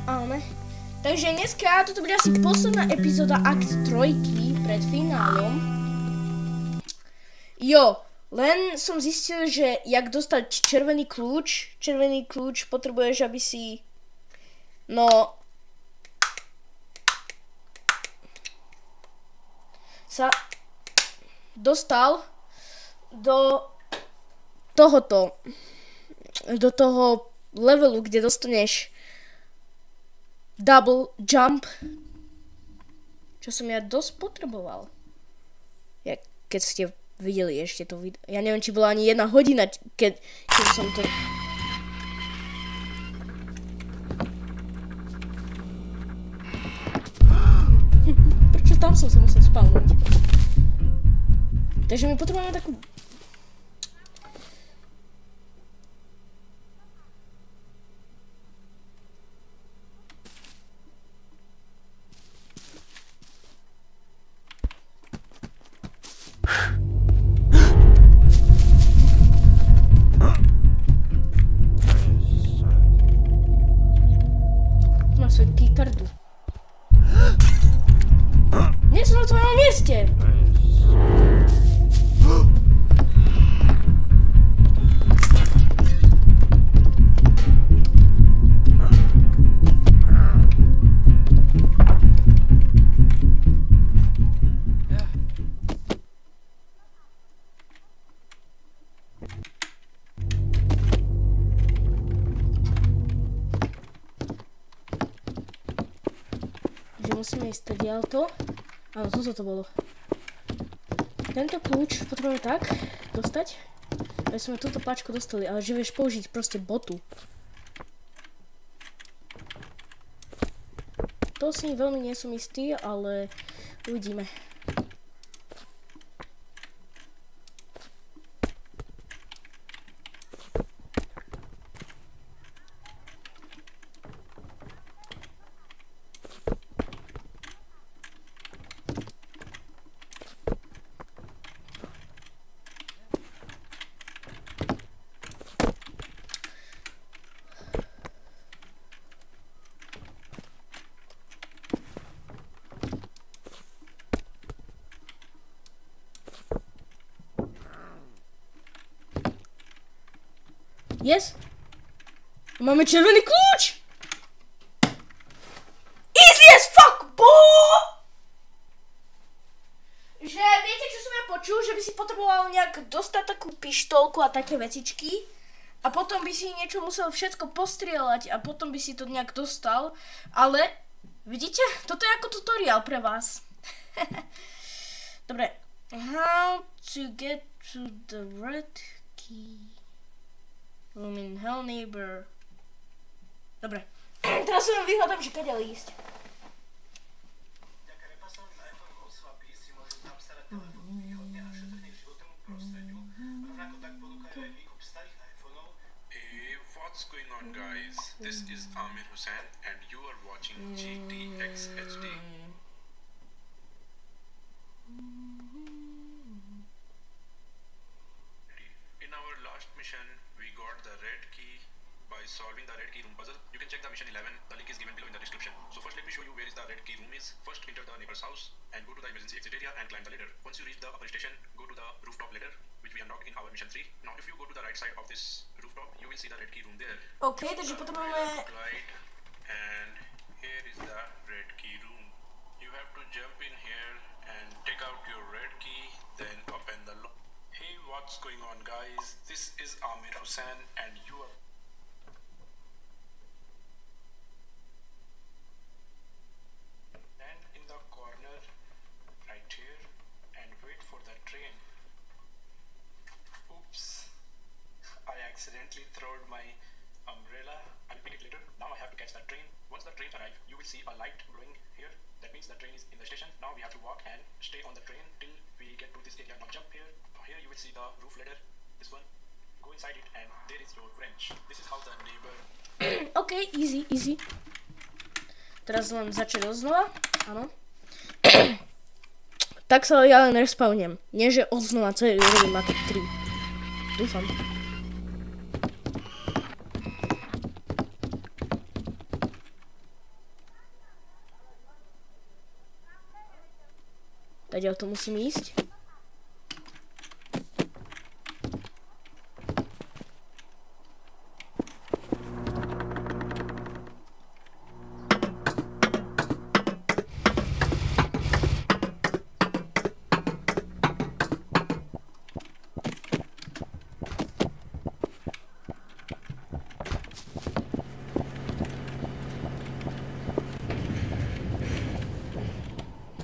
Áno. Takže dneska toto bude asi posledná epizóda akt 3 pred finálom. Jo, len som zistil, že jak dostať červený kľúč. Červený kľúč potrebuješ, aby si... No... sa dostal do tohoto... do toho levelu, kde dostaneš double jump, čo som ja dosť potreboval. Keď ste videli ešte to video. Ja neviem, či bola ani 1 hodina, keď som to... Prečo tam som sa musel spavnúť? Takže my potrebujeme takú... Kartu. Nie som na tvojom mieste. Musíme ísť tadiaľto. Áno, toto to bolo. Tento kľúč potrebujeme tak dostať, aby sme túto páčku dostali, ale že vieš použiť proste botu. To si veľmi nie som istý, ale uvidíme. Yes? Máme červený kľúč! Easy as fuck, boy! Že viete, čo som ja počul? Že by si potreboval nejak dostať takú pištolku a také vecičky a potom by si niečo musel všetko postrieľať a potom by si to nejak dostal, ale vidíte? Toto je ako tutoriál pre vás. Dobre. How to get to the red key? Room in hell, neighbor. Dobre. Teraz sa vám vyhľadám, že kadeľ ísť. What's going on, guys? This is Amir Hussain and you are watching GTX HD. In our last mission, we got the red key by solving the red key room puzzle. You can check the mission 11. The link is given below in the description. So first let me show you where is the red key room is. First enter the neighbor's house and go to the emergency exit area and climb the ladder. Once you reach the upper station, go to the rooftop ladder which we unlocked in our mission 3. Now if you go to the right side of this rooftop, you will see the red key room there. Okay, takže potrebujeme... Right, and here is the red key room. You have to jump in here and take out your red key, then open the lock. Hey, what's going on, guys? This is Amir Hussain and you are... Stand in the corner right here and wait for the train. Oops, I accidentally threw my umbrella. I'll pick it later. Now I have to catch the train. Once the train arrives, you will see a light glowing here. That means the train is in the station. Now we have to walk and stay on the train till we get to this area. Now jump here. Here you will see the roof ladder. This one. Go inside it and there is your wrench. This is how the neighbor... OK, easy, easy. Teraz len začať odznova. Áno. Tak sa ja len respawnem. Nie, že odznova celý robím ako 3. Dúfam. Tadiaľ to musím ísť.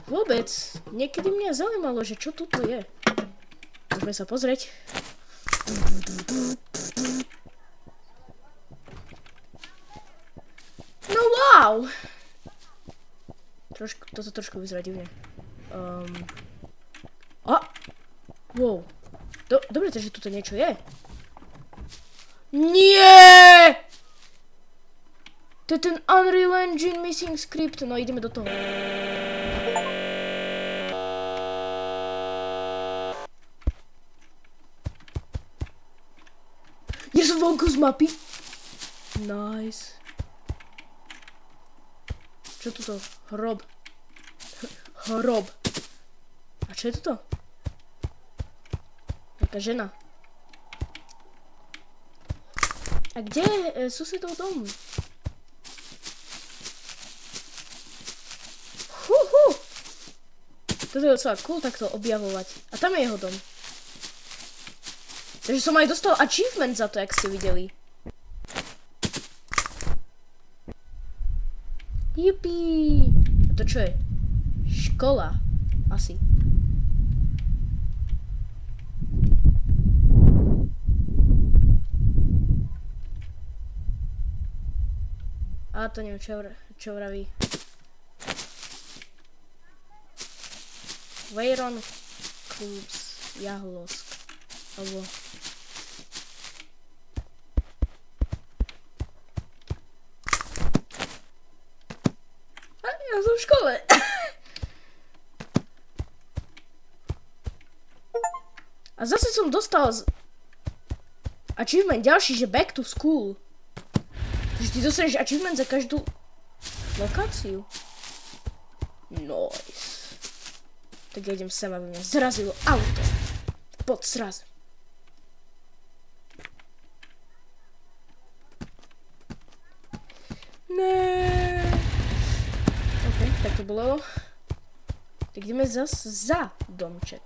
Vôbec, niekedy mňa zaujímalo, že čo tuto je. Môžeme sa pozrieť. No wow! Toto trošku vyzerá divne. Wow. Dobre, takže tuto niečo je. Nie! To je ten Unreal Engine Missing Script. No, ideme do toho. Ja som vonku z mapy. Nice. Čo toto? Hrob. Hrob. A čo je toto? Taká žena. A kde je susedov dom? Toto je docela cool takto objavovať. A tam je jeho dom. Takže som aj dostal achievement za to, jak ste videli. Jupi! A to čo je? Škola. Asi. A to neviem, čo vraví. Vejron Klubs Jahlosk. Alebo... Ja som v škole. A zase som dostal achievement ďalší, že back to school. Takže ty dostaneš achievement za každú lokáciu. Nice. Tak ja idem sem, aby mňa zrazilo auto. Pod sraz. Ne. OK, tak to bolo. Tak ideme zase za domček.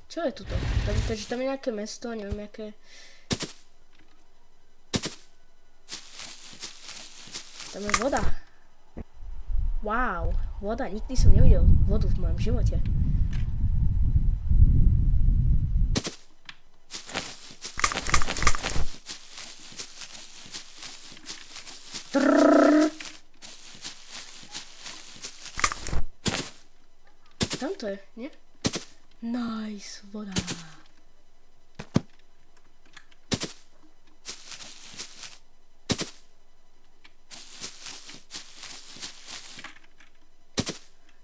Čo je tuto? Takže tam je nejaké mesto, neviem jaké. Tam je voda. Wow, voda. Nikdy som nevidel vodu v mojom živote. Tam to je, nie? Nice, voda.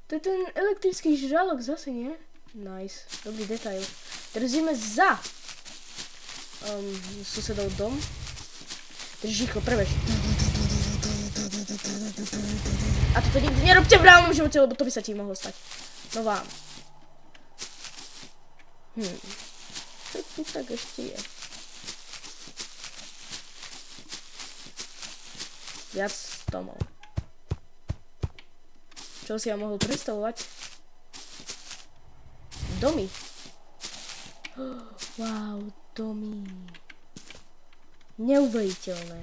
To je ten elektrický žralok zase, nie? Nice, dobrý detail. Teraz ideme za susedov dom. Takže rýchlo, prebež. A toto nikdy nerobte v reálnom živote, lebo to by sa ti mohlo stať. No vám. Čo tu tak ešte je? Viac domov. Čo si ja mohol predstavovať? Domy. Wow, domy. Neuveriteľné.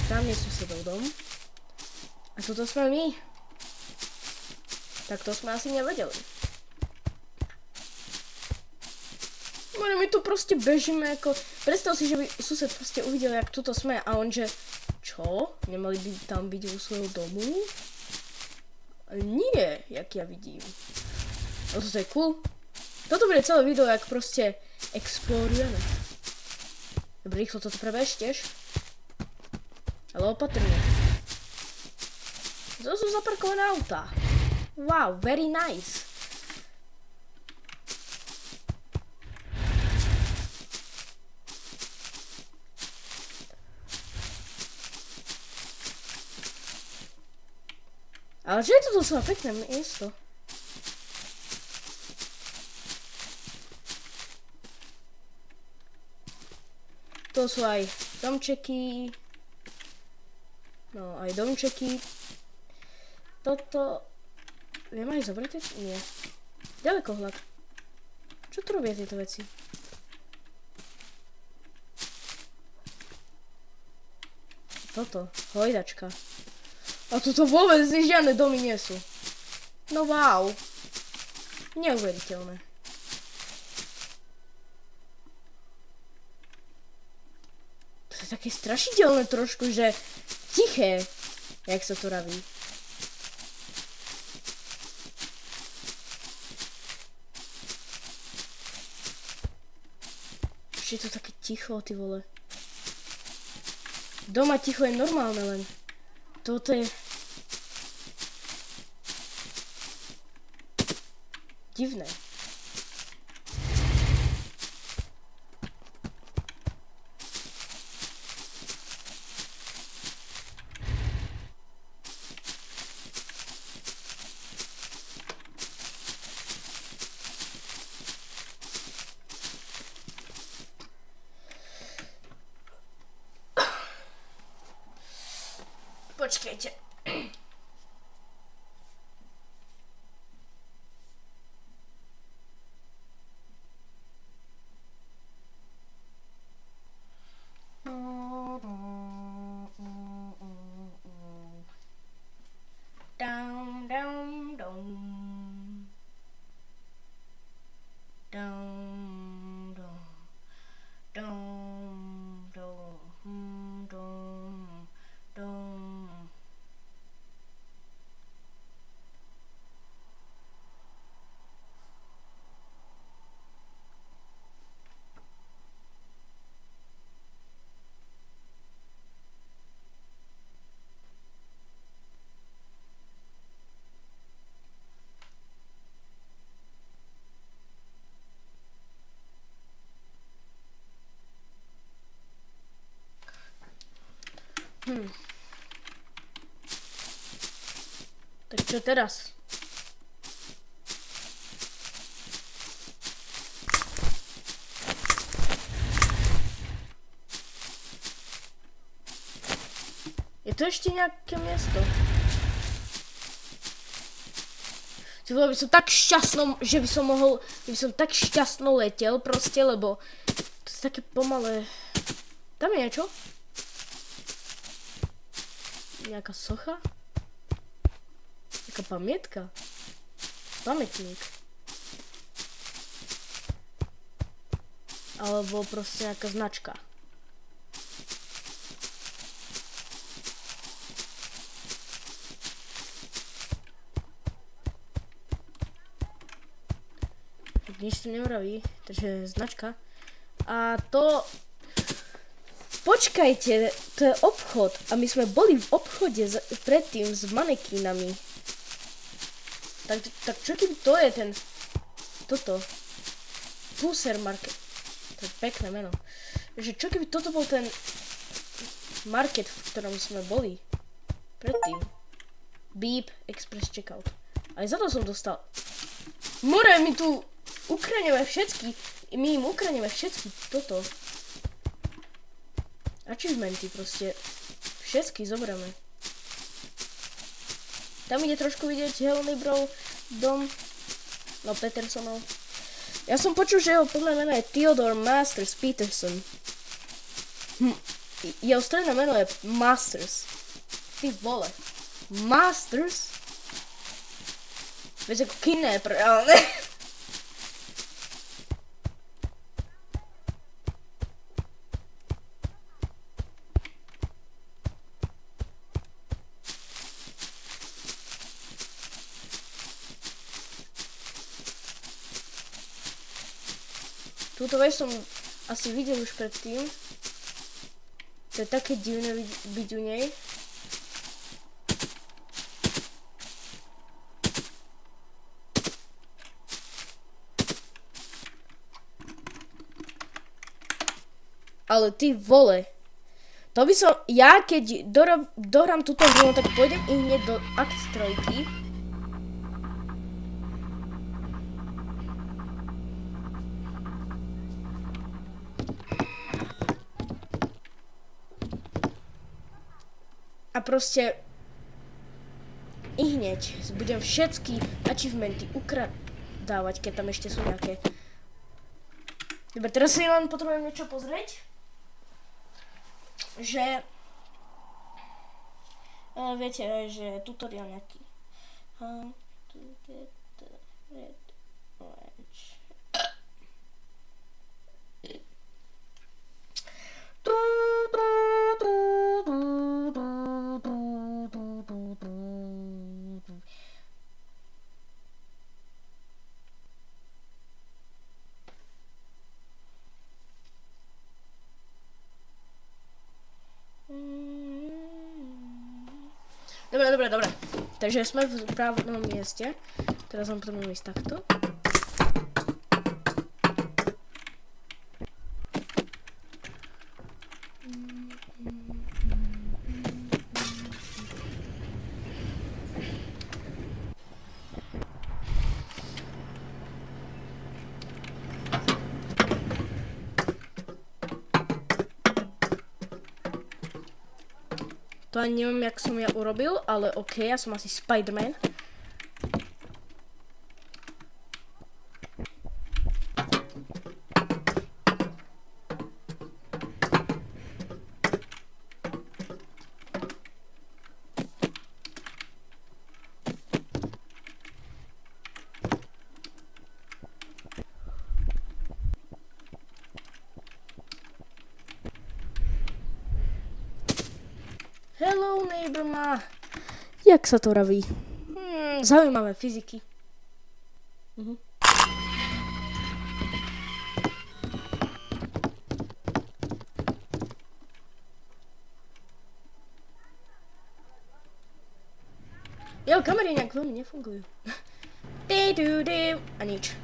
Tam je susedov dom. A toto sme my. Tak to sme asi nevedeli. My tu proste bežíme ako... Predstav si, že by sused proste uvidel, jak tuto sme a on že... Čo? Nemali by tam byť u svojho domu? Nie, jak ja vidím. Ale toto je cool. Toto bude celé video, jak proste explorujeme. Dobre, rýchlo toto prebež tiež. Ale opatrne. To sú zaparkované autá. Wow, very nice. Ale že je to docela pekné miesto. To sú aj domčeky. No, aj domčeky. Toto... Viem aj zobrať? Nie. Ďalekohľad. Čo tu robia tieto veci? Toto. Hojdačka. A toto vôbec žiadne domy nie sú. No wow. Neuveriteľné. To je také strašidelné trošku, že tiché, jak sa to raví. Je to také ticho, ty vole. Doma ticho je normálne len. Toto je... divné. Počkejte. Down, down, down. Down, down. Down, down, down, down. Tak čo teraz? Je to ešte nejaké miesto? Ty vole, by som tak šťastno, že by som tak šťastno letel proste, lebo to je také pomalé. Tam je niečo? Nejaká socha? Nejaká pamietka? Pamätník. Alebo proste nejaká značka. Tak nič tu nevraví, takže značka. A to... Počkajte, to je obchod a my sme boli v obchode predtým s manekínami. Tak čo keby to je ten... Toto. Pusser Market. To je pekné meno. Že čo keby toto bol ten... market, v ktorom sme boli. Predtým. Beep, Express Checkout. Aj za to som dostal. More, my tu ukradneme všetky. My im ukradneme všetky toto. Achievementy proste. Všetky zoberieme. Tam ide trošku vidieť Helmy Bro dom. No Petersonov. Ja som počul, že jeho plné meno je Theodore Masters Peterson. Jeho stredné meno je Masters. Ty vole. Masters? Veď ako kidnapper, ale ne. Túto vec som asi videl už predtým. To je také divné byť u nej. Ale ty vole. To by som, ja keď dohrám túto hru, tak pôjdem i hneď do akt 3. A proste i hneď budem všetky achievementy ukradávať, keď tam ešte sú nejaké. Dobre, teraz si len potrebujem niečo pozrieť. Že viete, že tutoriál nejaký. Dobre. Takže sme v správnom mieste. Teraz vám potrebujem ísť takto. To ani neviem, jak som ja urobil, ale ok, ja som asi Spider-Man. Hello, neighbor ma. Jak sa to raví? Zaujímavé fyziky. Jo, kamery nejak veľmi nefungujú. A nič.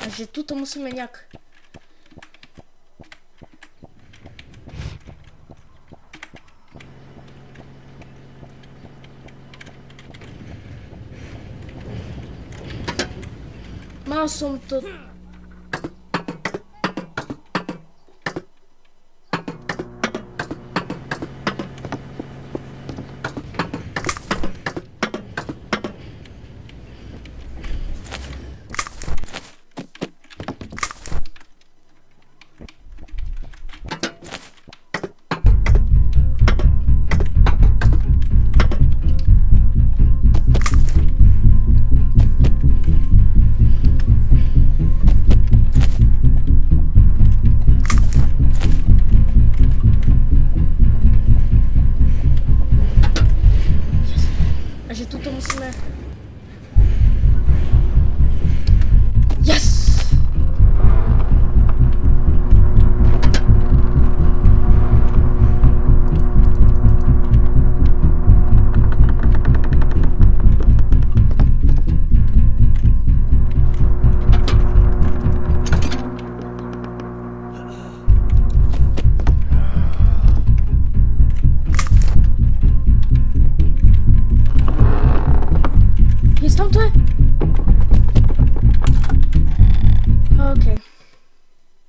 Takže tuto musíme nejak... Mal som to...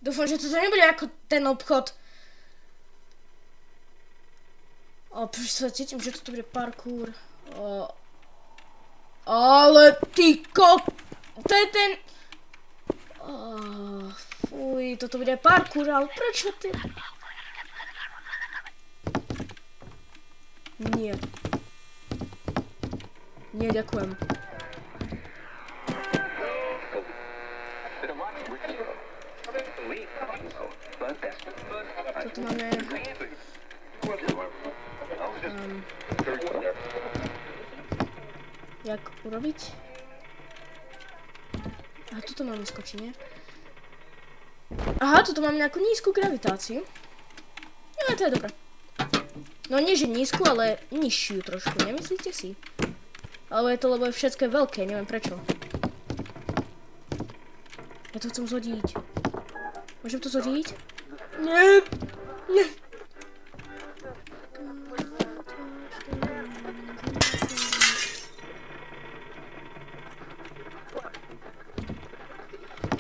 Dúfam, že to nebude ako ten obchod. Prečo sa cítim, že toto bude parkour. Ale ty to je ten... Fuj, toto bude parkour, ale prečo ty... Nie. Nie, ďakujem. Toto máme... Jak urobiť? A tuto máme skočiť, nie? Aha, tuto mám nejakú nízku gravitáciu. No, to je dobré. No nie, že nízku, ale nižšiu trošku, nemyslíte si? Alebo je to, lebo všetko je veľké, neviem prečo. Ja to chcem zhodiť. Môžem to zhodiť? Nie. Nie.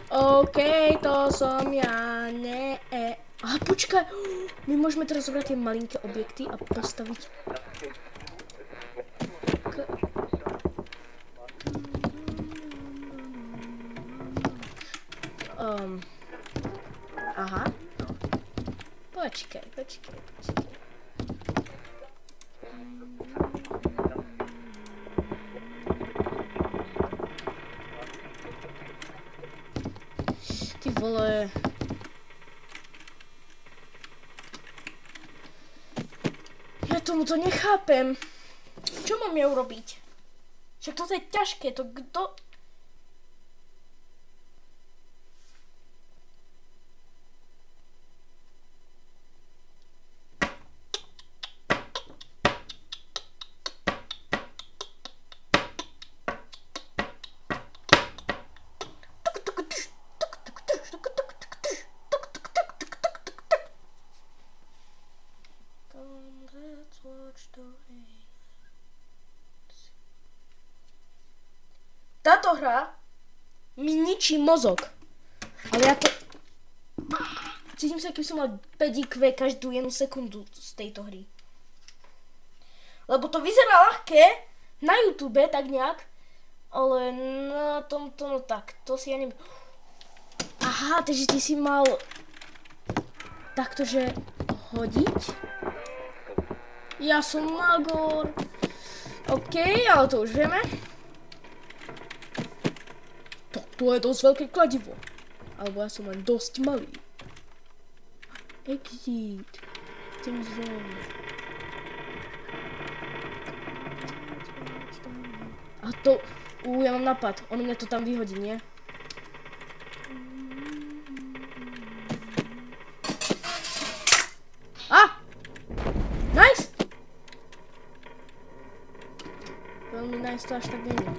OK, to som ja, ne. Aha, počkaj. My môžeme teraz zobrať tie malinké objekty a postaviť. Aha. Počkaj. Ty vole. Ja tomuto nechápem. Čo mám ja urobiť? Však toto je ťažké, to kto... Táto hra mi ničí mozog. Ale ja to... Cítim sa, keby som mal 5 IQ každú jednu sekundu z tejto hry. Lebo to vyzerá ľahké na YouTube, tak nejak. Ale na tomto, no tak, to si ja neviem. Aha, takže ty si mal... takto, že hodiť? Ja som magor. OK, ale to už vieme. To je dosť veľké kladivo. Alebo ja som len dosť malý. Exit. Chcem zvon. A to... ja mám nápad. Ono mňa to tam vyhodí, nie? Nice! Veľmi nice to až tak nie je.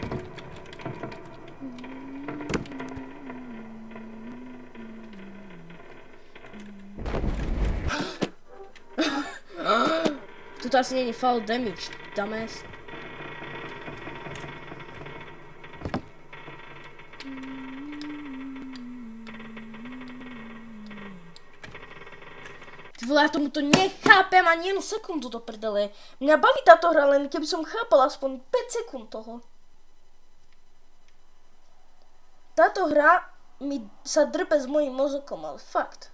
Tuto asi nie je fall damage, dumbass. Ty vole, ja tomuto nechápem ani jednu sekundu do prdele. Mňa baví táto hra, len keby som chápal aspoň 5 sekúnd toho. Táto hra mi sa drbe s mojím mozogom, ale fakt.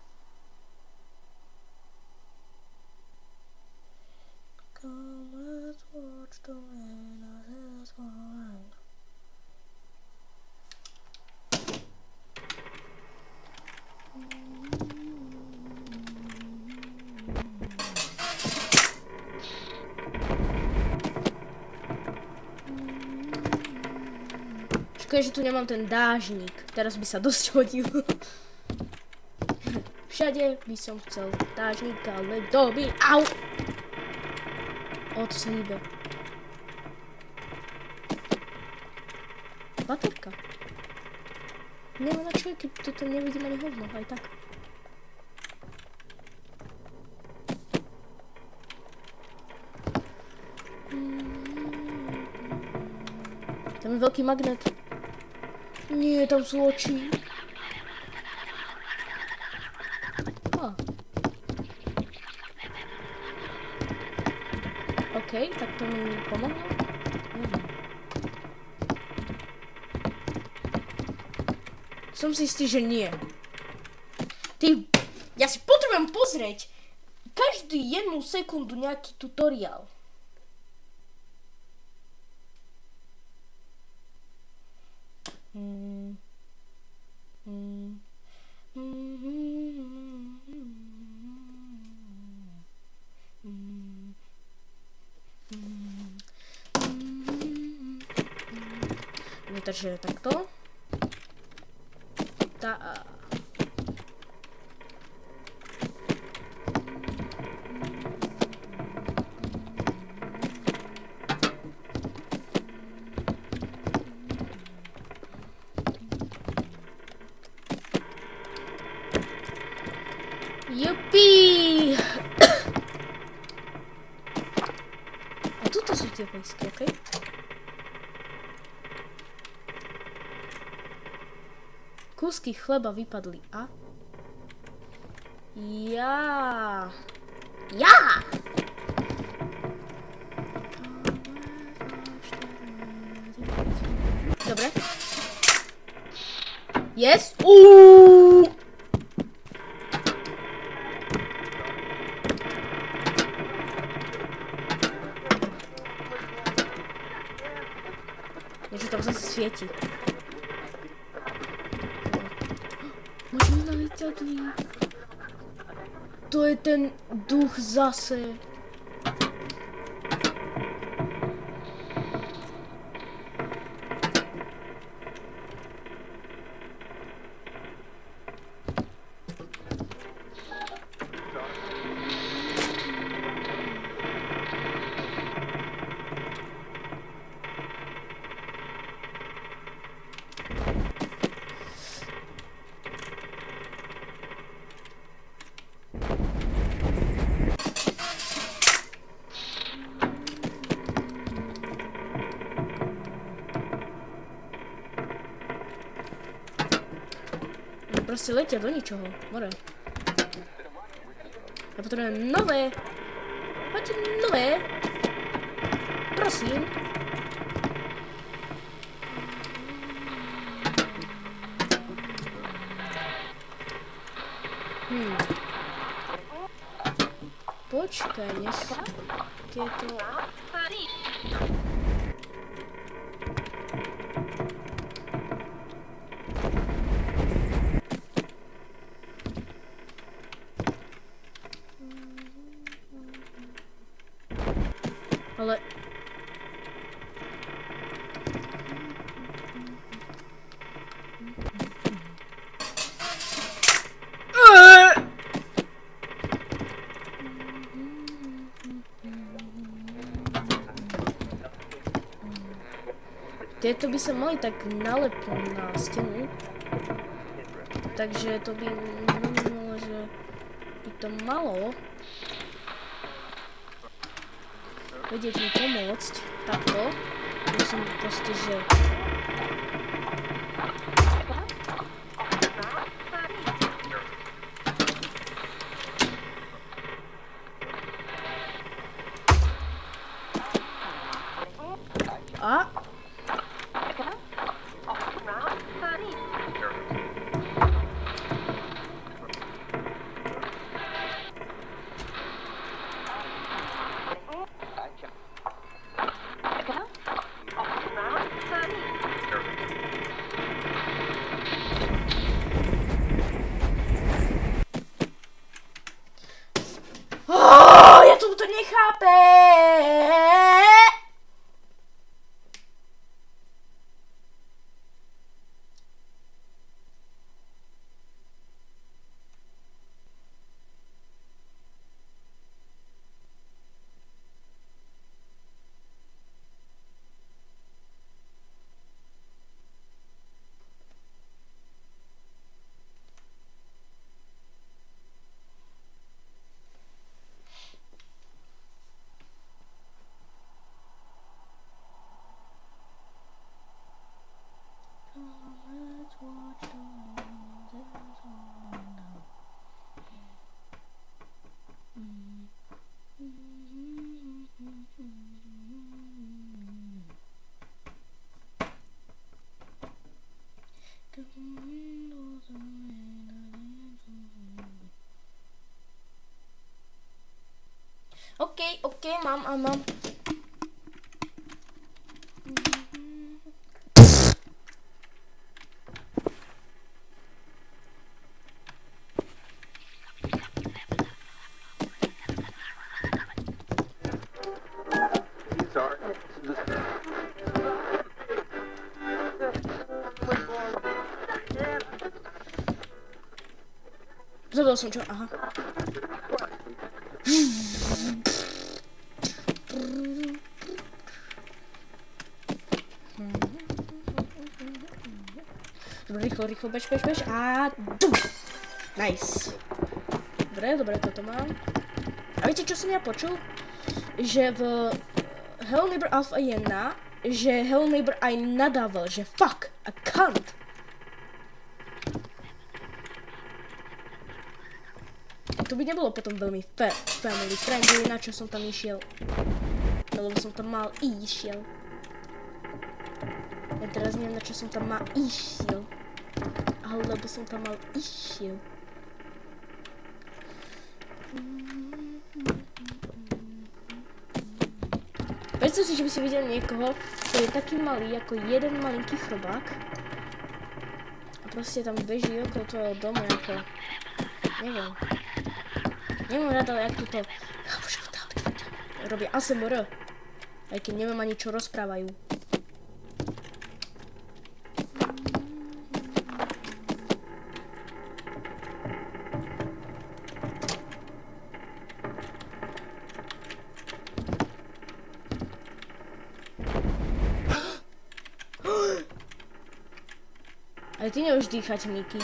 Škoda, že tu nemám ten dážnik. Teraz by sa dosť hodil. Všade by som chcel dážnik, ale doby. Au! O, to sa hýbe. Baterka. Neviem na čo je, keď toto nevidím ani hovno, aj tak. Tam je veľký magnet. Nie, tam sú oči. OK, tak to mi pomohlo. Som si istý, že nie. Ty, ja si potrebujem pozrieť každú jednu sekundu nejaký tutoriál. Takže takto. Toto sú tie pejsky, okej? Kúsky chleba vypadli a... Ja! Dobre. Yes! Niečo tam zase svieti. Môžeme na lietadlí. To je ten duch zase. Proste letia do ničoho, more. Ja potrebujem nové. Poďte nové. Prosím. Počkaj, dnes tieto... Ale... Tieto by sa mali tak nalepnúť na stenu. Takže to by znamenalo, že by to malo vedieť mi pomôcť takto. Musím proste, že... A... ja to nechápem! OK, mám. Zabudol som čo, aha. Dobre, rýchlo, bež a dum! Nice. Dobre, toto mám. A viete, čo som ja počul? Že v Hello Neighbor Alpha 1, že Hello Neighbor aj nadával, že fuck, a cunt. To by nebolo potom veľmi family friendly, na čo som tam išiel. Lebo som tam mal išiel. Ja teraz neviem, na čo som tam mal išiel. Alebo som tam mal išiel. Predstav si, že by si videl niekoho, ktorý je taký malý, ako jeden malinký chrobák. A proste tam beží okolo tvojho domu, ako... Neviem. Nemám rada, ale jak túto... robia ASMR. Aj keď neviem ani čo rozprávajú. Aj ty nevíš dýchať, Miky.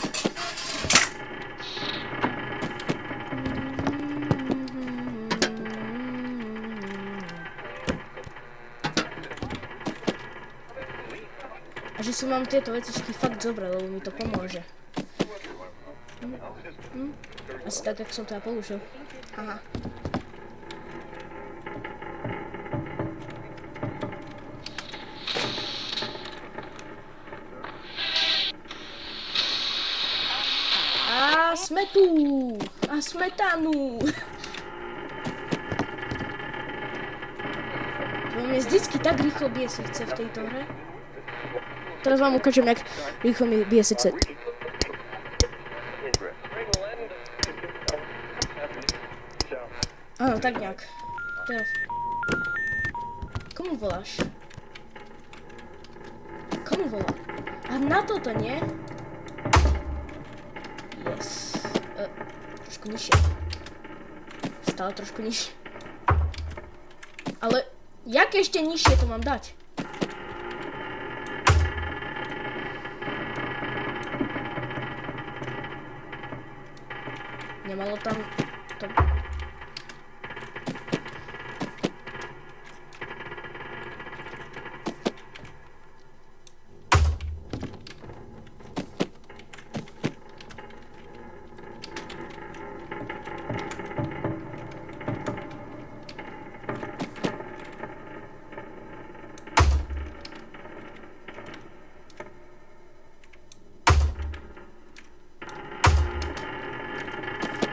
A že si mám tieto vecičky fakt zobrať, lebo mi to pomôže. Asi tak, jak som to ja použil. Aha. A sme tu! A smetanu! To mne vždycky tak rýchlo bije srdce v tejto hre. Teraz vám ukážem, jak rýchlo mi bije srdce. Áno, tak nejak. Teraz. Komu voláš? Komu volá? A na toto, nie? Yes. Trošku nižšie. Stále trošku nižšie. Ale jak ešte nižšie to mám dať? Nemalo tam to...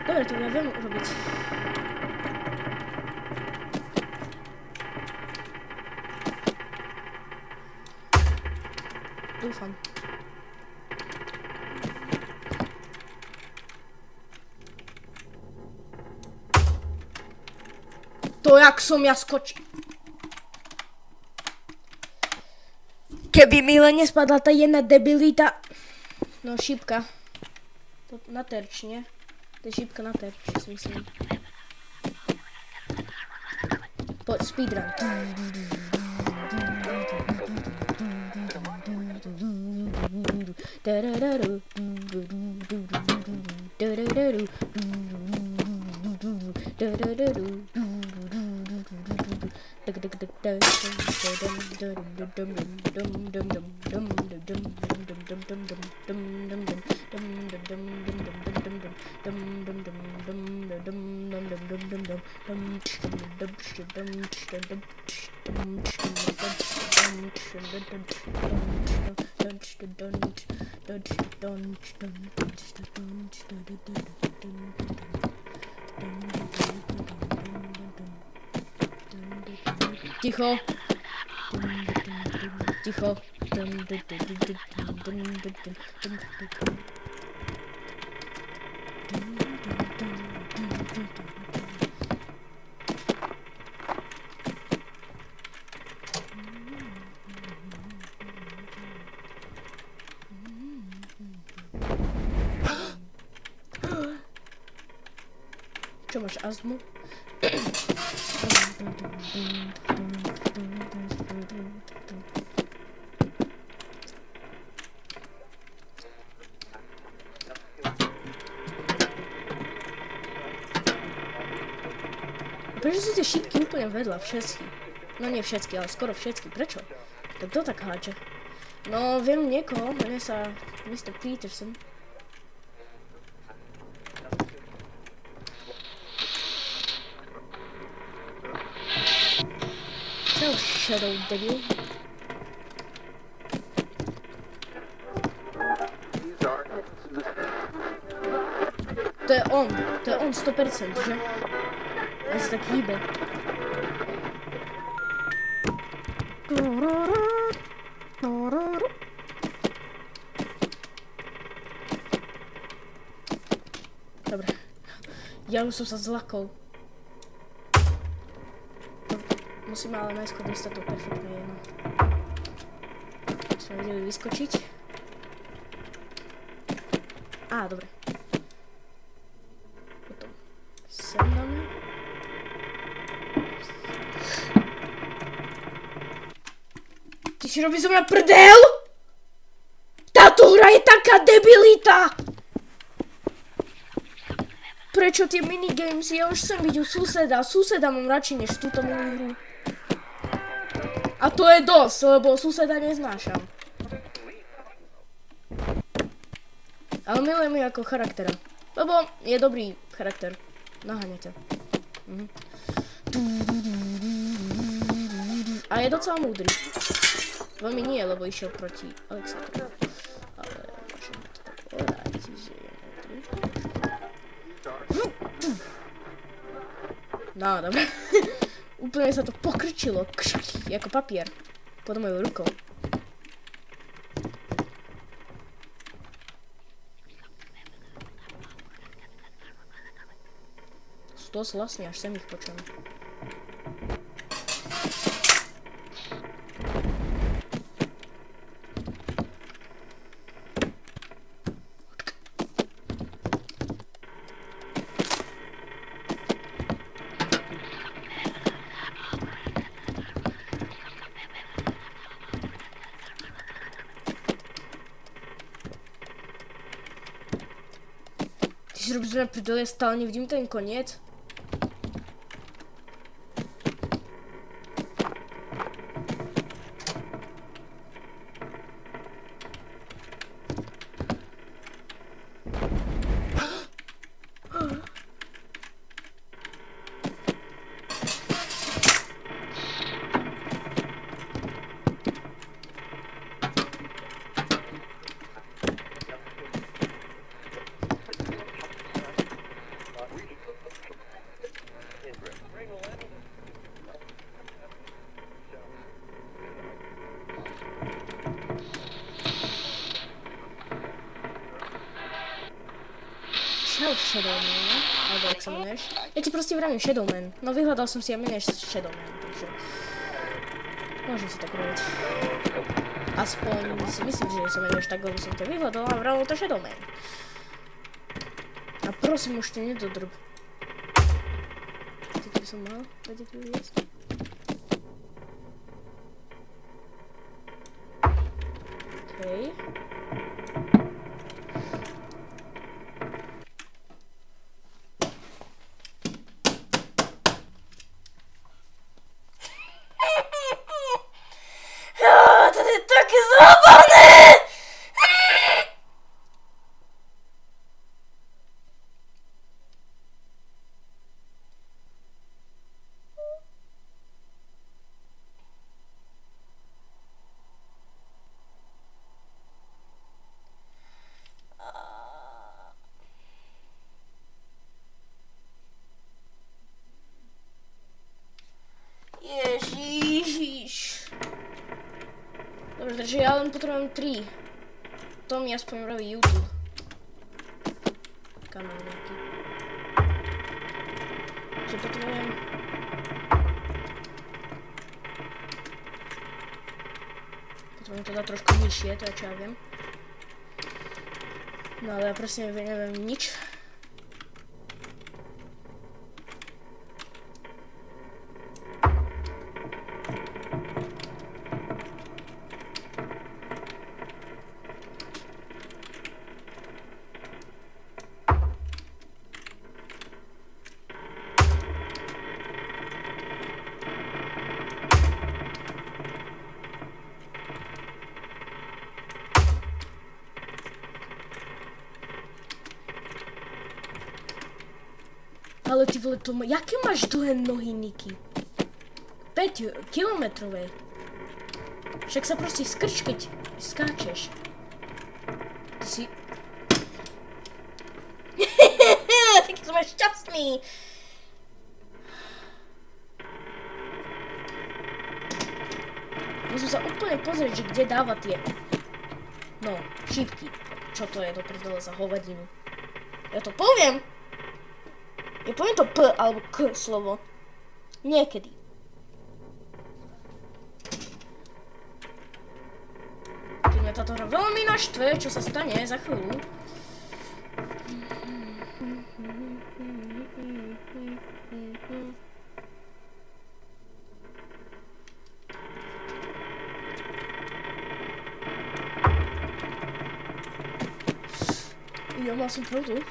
Dobre, to ja viem urobiť. Dúfam. To jak som ja skočil. Keby mi len nespadla tá jedna debilita. No šípka. To na terč, nie? To je šípka na terč, si myslím. Poď, speedrun. Ticho. Ticho. Čo máš, astmu? Prečo sú tie šípky úplne vedľa, všetky? No nie všetky, ale skoro všetky. Prečo? Tak kto tak hádže? No, viem niekoho, mene sa Mr. Peterson. Čo Shadow debil? To je on 100%, že? On sa tak hýbe. Dobre. Ja už som sa zlakol. Musíme ale najskôr dostať to perfektné jedno. Sme vedeli vyskočiť. Á, dobre. Potom sem dáme. Ty si robíš zo mňa prdel? Táto hra je taká debilita! Prečo tie minigames? Ja už chcem byť u suseda. Suseda mám radšej než túto minihru. A to je dosť, lebo suseda neznášam. Ale milujem ju ako charaktera. Lebo je dobrý charakter. Naháňate. A je docela múdry. Veľmi nie, lebo išiel proti Alexandrovi. Ale môžeme to tak povedať, že je múdry. No, dobre. Úplne sa to pokrčilo, ako papier. Pod mojou rukou. Sú dosť hlasní, až sem ich počujem. Ty si robíš na prdele, ja stále nevidím ten koniec. Shadowman, alebo jak sa menuješ? Ja ti proste vravím Shadowman. No vyhľadal som si a menuješ Shadowman, takže... Môžem si tak robiť. Aspoň si myslím, že sa menuješ tak, lebo som to vyhľadal a vravil to Shadowman. A prosím, už to nedodrb. Ty by som mal vedieť vyviesť. Okej. Ježiš. Dobre, takže ja len potrebujem 3. To mi aspoň robí YouTube. Kanál nejaký. Že potrebujem... Potrebujem to dať trošku nižšie, to je čo ja viem. No ale ja proste neviem nič. Ale ty vole, jaké máš dlhé nohy, Niky? 5 kilometrové. Však sa proste skrč, keď skáčeš. Ty si... Taký som aj šťastný. Musím sa úplne pozrieť, že kde dáva tie... No, šípky. Čo to je do prdele za hovadinu? Ja to poviem. Ja poviem to P alebo K slovo. Niekedy. Keď mňa táto hra veľmi naštve, čo sa stane za chvíľu. Ja mal som pravdu.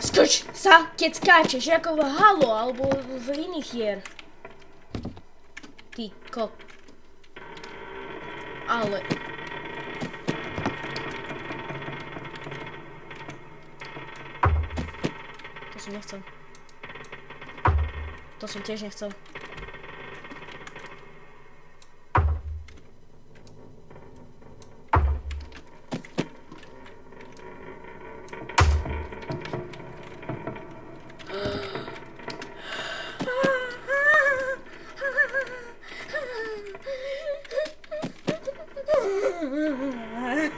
Skoč sa, keď skáčeš, ako v Halo, alebo v iných hier. Ty Ale... To som nechcel. To som tiež nechcel.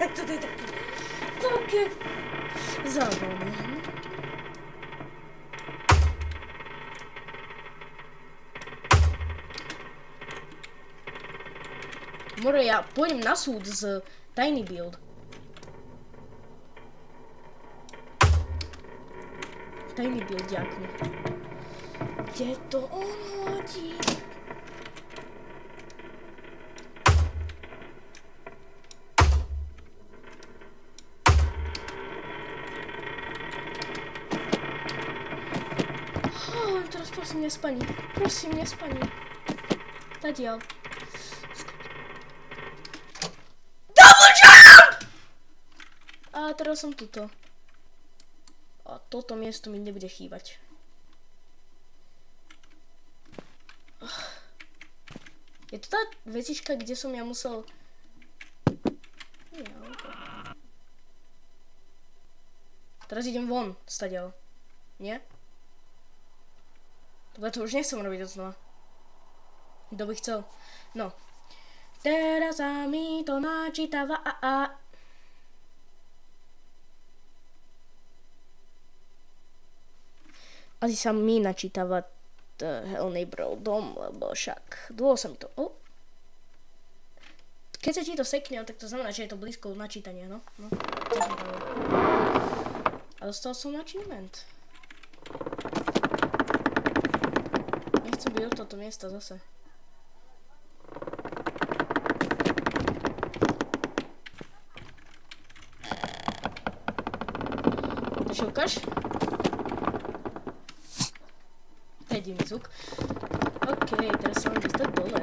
To je také zábavné. More, ja pôjdem na súd z Tiny Build. Tiny Build, ďakne. Kde to on hodí? Teraz prosím, nespaní. Prosím, nespaní. Tadiaľ. Double jump! A teraz som tuto. A toto miesto mi nebude chýbať. Je to tá vecička, kde som ja musel... Teraz idem von, stadiaľ. Nie? Ja to už nechcem robiť odznova. Kto by chcel? No. Teraz sa mi to načítava Asi sa mi načítava Hell Neighbor dom, lebo však dlho sa mi to... Keď sa ti to sekne, tak to znamená, že je to blízko načítania, no. A dostal som achievement. Nechcem byť od toto miesta zase. To si ukáž? To je divný zvuk. OK, teraz sa mám dostať dole.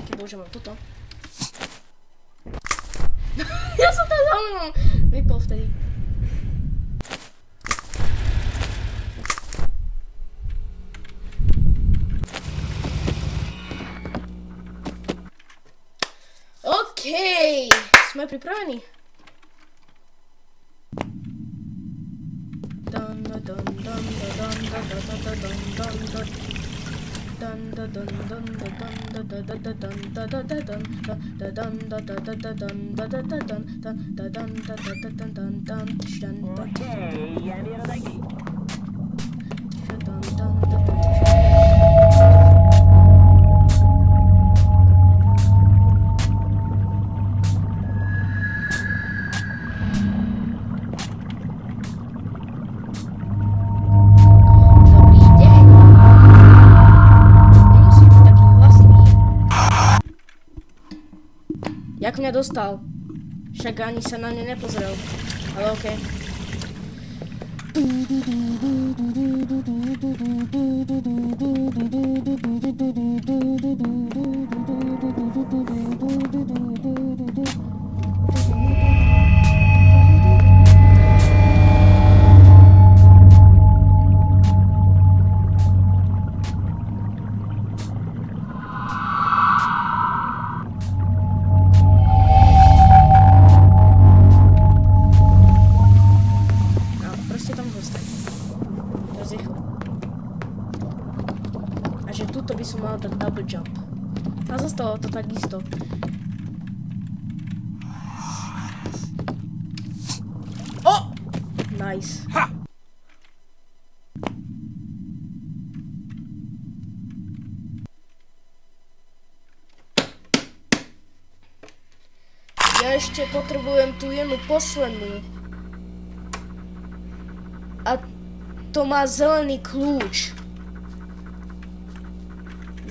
Taký bože, mám tuto. Ja som tam za mnou vypol vtedy. Okej, sme pripravení. Jak mňa dostal? Však ani sa na mňa nepozrel. Ale okej. Tuto by som mal dať double jump. A zostalo to takisto. O! Nice. Ha! Ja ešte potrebujem tú jednu poslednú. A to má zelený kľúč.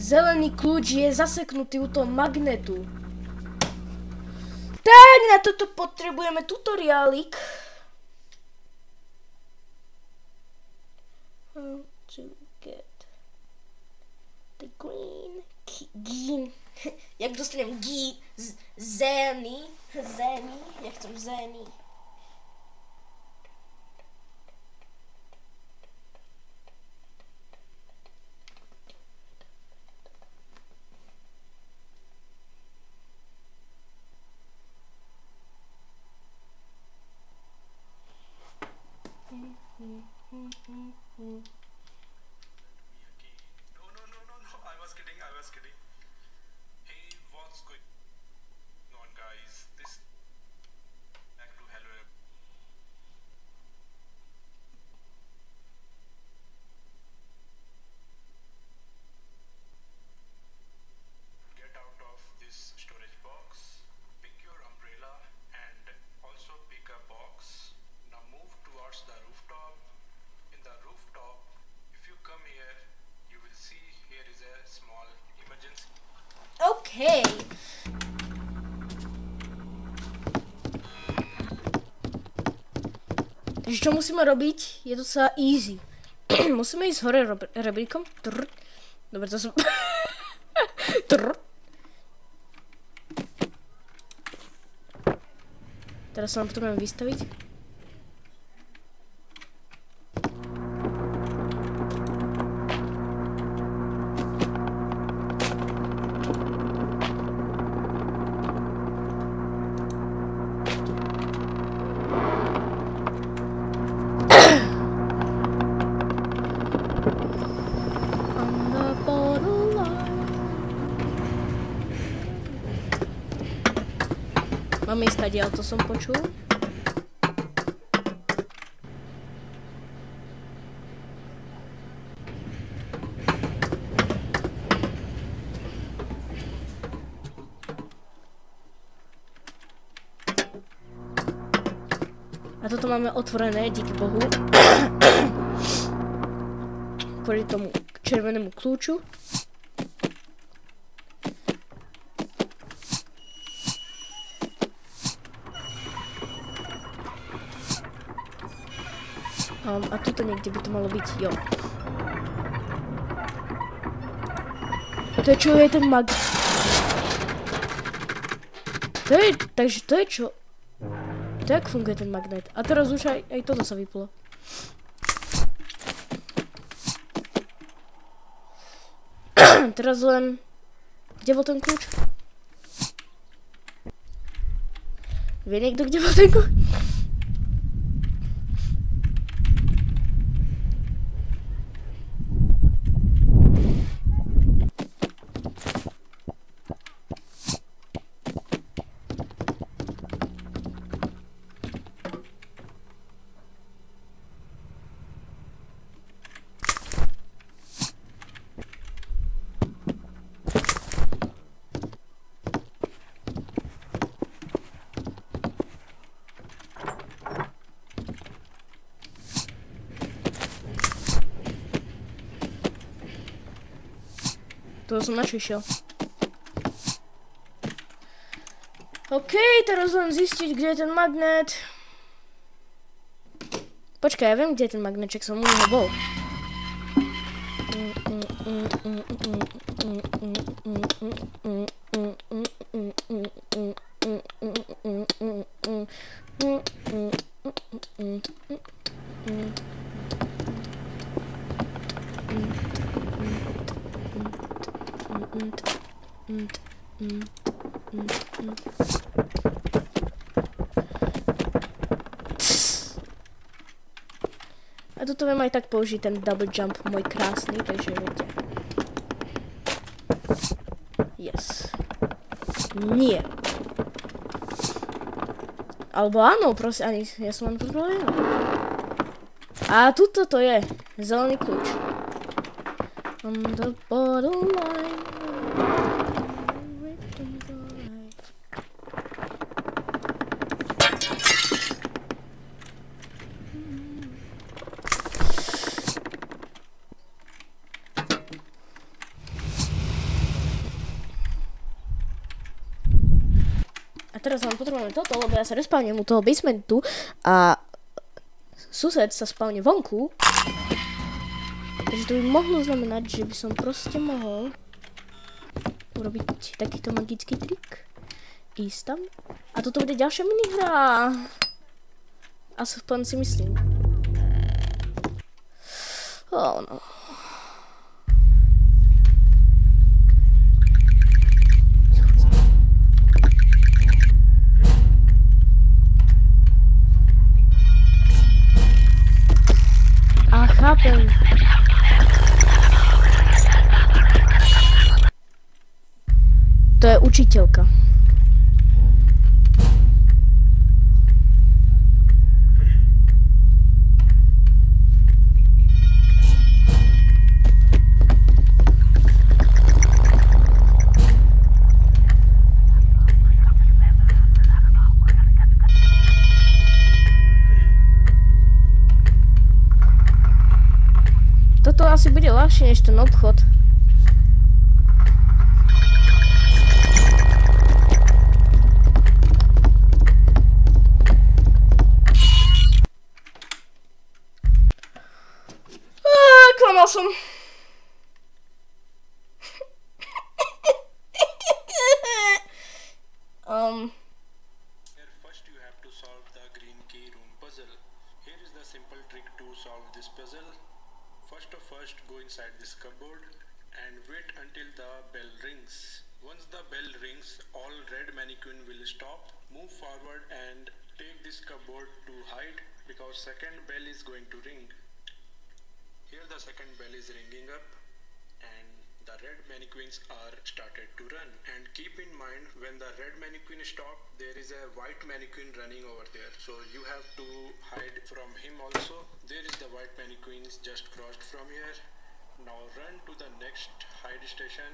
Zelený kľúč je zaseknutý u toho magnetu. Tak, na toto potrebujeme tutoriálik. How to get the green key. Jak dostanem zelený, ja chcem zelený. No, I was kidding. Hey, what's going on, guys? This back to hello. Get out of this storage box, pick your umbrella and also pick a box. Now move towards the rooftop. In the rooftop, if you come here, you will see here is a small emergency. OK. Takže čo musíme robiť? Je to sa easy. Musíme ísť hore rebríkom. Dobre, to som... Teraz sa nám potrebujem vystaviť. Máme ísť tadiaľ, to som počul. A toto máme otvorené, díky Bohu. Kvôli tomu červenému kľúču. A tuto niekde by to malo byť, jo. To je čo je ten mag... Takže to je čo... To jak funguje ten magnet. A teraz už aj toto sa vyplo. Teraz len... Kde bol ten kľúč? Vie niekto, kde bol ten kľúč? To som na čo išiel. OK, teraz len zistiť, kde je ten magnet. Počkaj, ja viem, kde je ten magneček, som u neho bol. A toto viem aj tak použiť, ten double jump môj krásny, takže viete. Yes. Nie. Alebo áno, prosím, ani ja som len povedal. A tuto to je. Zelený kľúč. On the borderline. A teraz vám potrebujeme toto, lebo ja sa respawnem u toho basementu a sused sa spawne vonku. Takže to by mohlo znamenať, že by som proste mohol urobiť takýto magický trik. Ísť tam. A toto bude ďalšia minihra. Aspoň si myslím. Oh no. A chápem. To je učiteľka. Toto asi bude ľahšie než ten obchod. Klamal som. Here first you have to solve the green key room puzzle. Here is the simple trick to solve this puzzle. First, go inside this cupboard and wait until the bell rings. Once the bell rings, all red mannequin will stop. Move forward and take this cupboard to hide because second bell is going to ring. Here the second bell is ringing up and the red mannequins are started to run. And keep in mind, when the red mannequin stop, there is a white mannequin running over there. So you have to hide from him also. There is the white mannequins just crossed from here. Now run to the next hide station.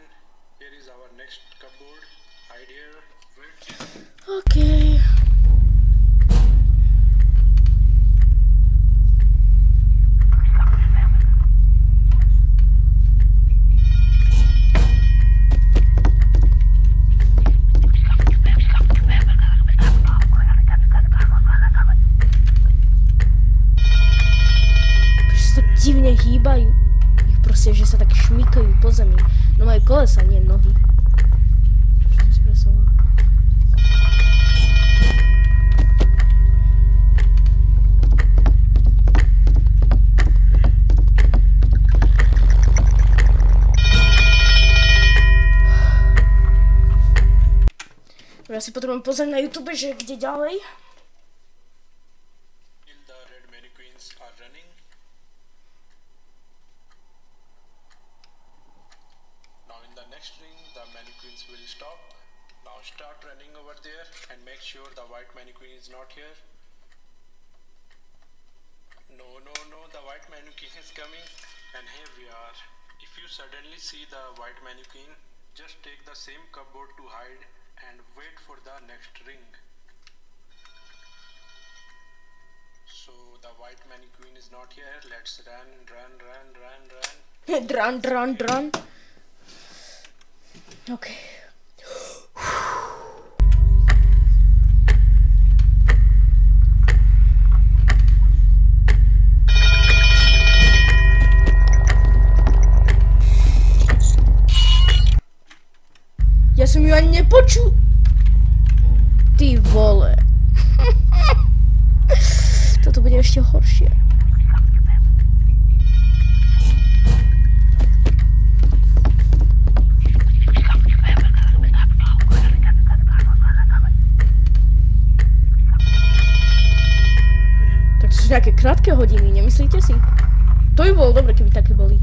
Here is our next cupboard. Hide here. Wait. Okay. Divne hýbajú. Ich proste, že sa tak šmýkajú po zemi. No majú kolesa, nie nohy. Čo si presová? Ja si potrebujem pozrieť na YouTube, že kde ďalej. The red mannequins are running. In the next ring, the mannequins will stop. Now start running over there and make sure the white mannequin is not here. No, the white mannequin is coming and here we are. If you suddenly see the white mannequin, just take the same cupboard to hide and wait for the next ring. So the white mannequin is not here. Let's run. Run. Okay. Ja som ju ani nepočul. Ty vole. Toto bude ešte horšie. Tak to sú nejaké krátke hodiny, nemyslíte si? To by bolo dobre, keby také boli.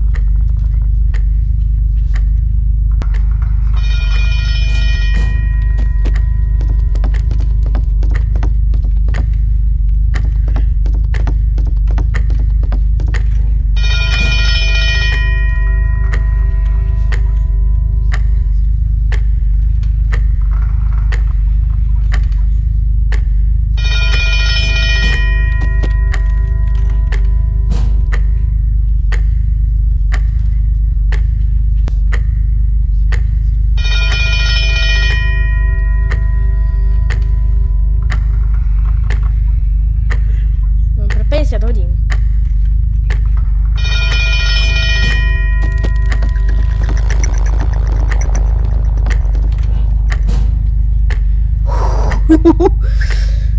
Hodín.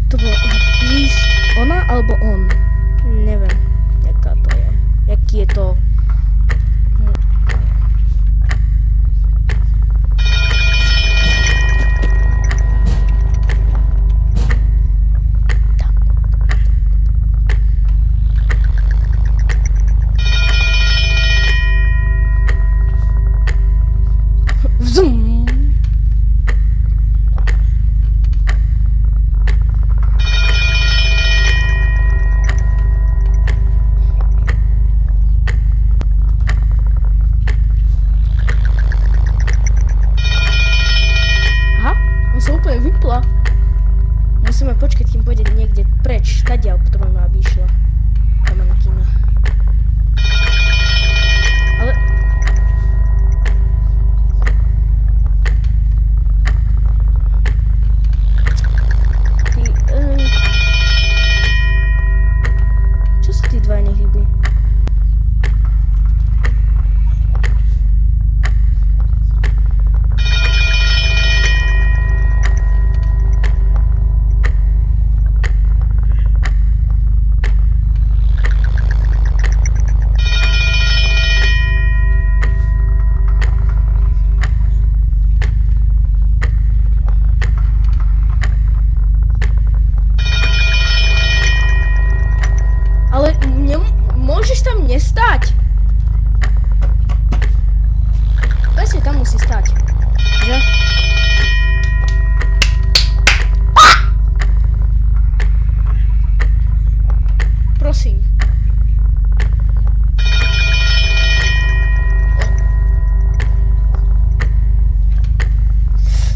To bolo ona alebo on? Neviem, jaká to je. Jaký je to? Vypla. Musíme počkať, kým pôjde niekde preč, tadiaľ, potom ma aby išla do manekína. Ale... Čo sa tí dvaja nehýbu? Môžeš tam nestáť. Presne tam musí stáť. Že? Prosím.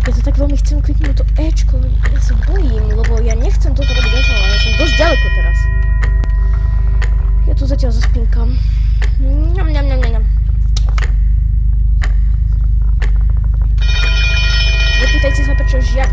Ja to tak veľmi chcem kliknúť to Ečko, len ja sa bojím, lebo ja nechcem toto robiť znova, ja som dosť ďaleko teraz. Ja tu zatiaľ zaspínkam. Ňam. Nepýtajte sa, prečo žiak